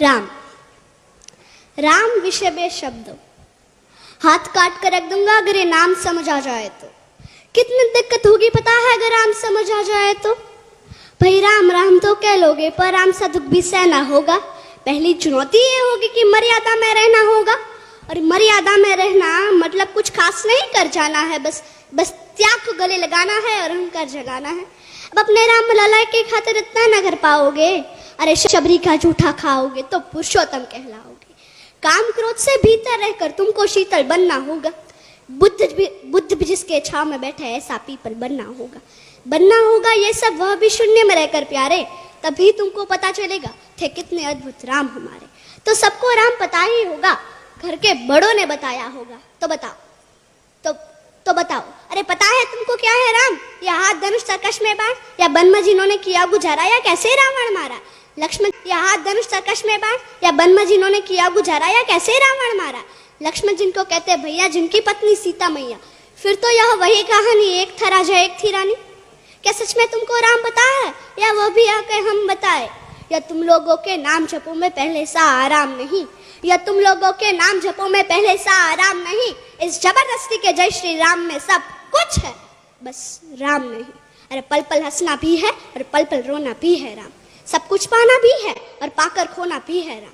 राम। राम विषय बे शब्द, हाथ काट कर रख दूंगा अगर ये नाम समझ आ जाए तो। कितनी दिक्कत होगी पता है अगर राम समझ आ जाए तो। भाई राम राम तो कह लोगे पर राम सा दुख भी सहना होगा। पहली चुनौती ये होगी कि मर्यादा में रहना होगा। और मर्यादा में रहना मतलब कुछ खास नहीं कर जाना है, बस त्याग को गले लगाना है और अहंकार जगाना है। अब अपने राम लला के खातिर इतना न कर पाओगे, अरे शबरी का जूठा खाओगे तो पुरुषोत्तम कहलाओगे। काम क्रोध से भीतर रहकर तुमको शीतल बनना होगा। बुद्ध भी जिसके छाव में बैठे ऐसा पीपल बनना होगा। ये सब वह भी शून्य में रहकर प्यारे, तभी तुमको पता चलेगा थे कितने अद्भुत राम हमारे। तो सबको राम पता ही होगा, घर के बड़ों ने बताया होगा। तो बताओ अरे पता है तुमको क्या है राम? या हाथ धनुष तरकश में बाण, या वन में जिन्होंने किया गुजारा, या कैसे रावण मारा? लक्ष्मण, या हाथ धनुष तरकश में बाण, या वन में जिन्होंने किया गुजारा, या कैसे रावण मारा? लक्ष्मण जिनको कहते भैया, जिनकी पत्नी सीता मैया। फिर तो यह वही कहानी, एक था राजा एक थी रानी। क्या सच में तुमको राम पता है, या वह भी आके हम बताए? या तुम लोगों के नाम जपो में पहले सा आराम नहीं, या तुम लोगों के नाम जपो में पहले सा आराम नहीं। इस जबरदस्ती के जय श्री राम में सब कुछ है, बस राम नहीं। अरे पल पल हंसना भी है और पल पल रोना भी है राम। सब कुछ पाना भी है और पाकर खोना भी है राम।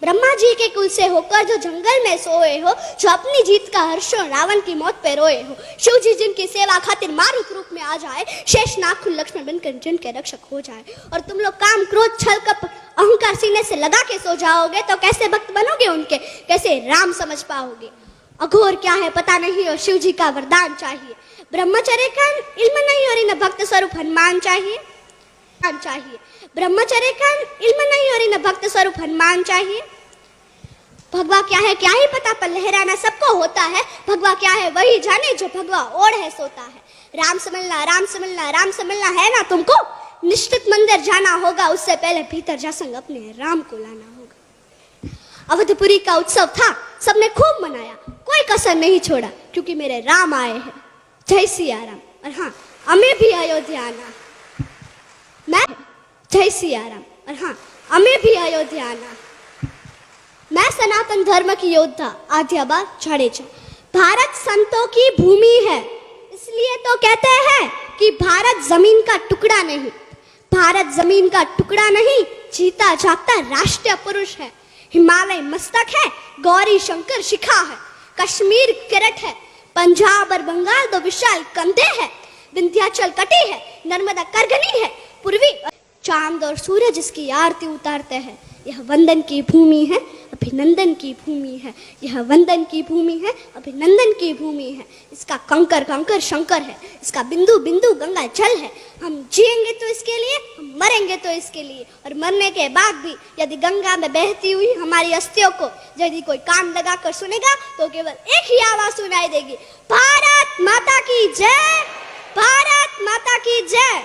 ब्रह्मा जी के कुल से होकर जो जंगल में सोए हो, जो अपनी जीत का हर्षो रावण की मौत पे रोए हो, शिव जी जिनकी सेवा खातिर मारुत रूप में आ जाए, शेष नाग लक्ष्मण बनकर जिनके रक्षक हो जाए, और तुम लोग काम क्रोध छल कपट अहंकार सीने से लगा के सो जाओगे, तो कैसे भक्त बनोगे उनके, कैसे राम समझ पाओगे? अघोर क्या है पता नहीं और शिव जी का वरदान चाहिए। ब्रह्मचर्य का इल्म नहीं और इन भक्त स्वरूप हनुमान चाहिए। ब्रह्मचर्य का इल्म नहीं और इन भक्त स्वरूप हनुमान चाहिए। भगवा क्या है क्या ही पता, पर लहराना सबको होता है। भगवा क्या है वही जाने जो भगवा ओढ़ है सोता है। राम समझना राम समझना राम समझना है ना तुमको। निश्चित मंदिर जाना होगा, उससे पहले भीतर जा संग अपने राम को लाना होगा। अवधपुरी का उत्सव था, सबने खूब मनाया, कोई कसर नहीं छोड़ा, क्योंकि मेरे राम आए हैं। जय सिया राम। और हाँ, हमें भी अयोध्या आना। मैं जय सिया राम। और हाँ, हमें भी अयोध्या आना। मैं सनातन धर्म की योद्धा आद्याबा जाडेजा। भारत संतों की भूमि है, इसलिए तो कहते हैं कि भारत जमीन का टुकड़ा नहीं। भारत जमीन का टुकड़ा नहीं, जीता जागता राष्ट्रीय पुरुष है। हिमालय मस्तक है, गौरी शंकर शिखा है, कश्मीर किरट है, पंजाब और बंगाल दो विशाल कंधे हैं, विंध्याचल कटी है, नर्मदा करगनी है, पूर्वी चांद और सूरज इसकी आरती उतारते हैं। यह वंदन की भूमि है, अभिनंदन की भूमि है। यह वंदन की भूमि है, अभिनंदन की भूमि है। इसका कंकर कंकर शंकर है, इसका बिंदु बिंदु गंगा जल है। हम जिएंगे तो इसके लिए, हम मरेंगे तो इसके लिए, और मरने के बाद भी यदि गंगा में बहती हुई हमारी अस्थियों को यदि कोई कान लगाकर सुनेगा तो केवल एक ही आवाज सुनाई देगी, भारत माता की जय, भारत माता की जय।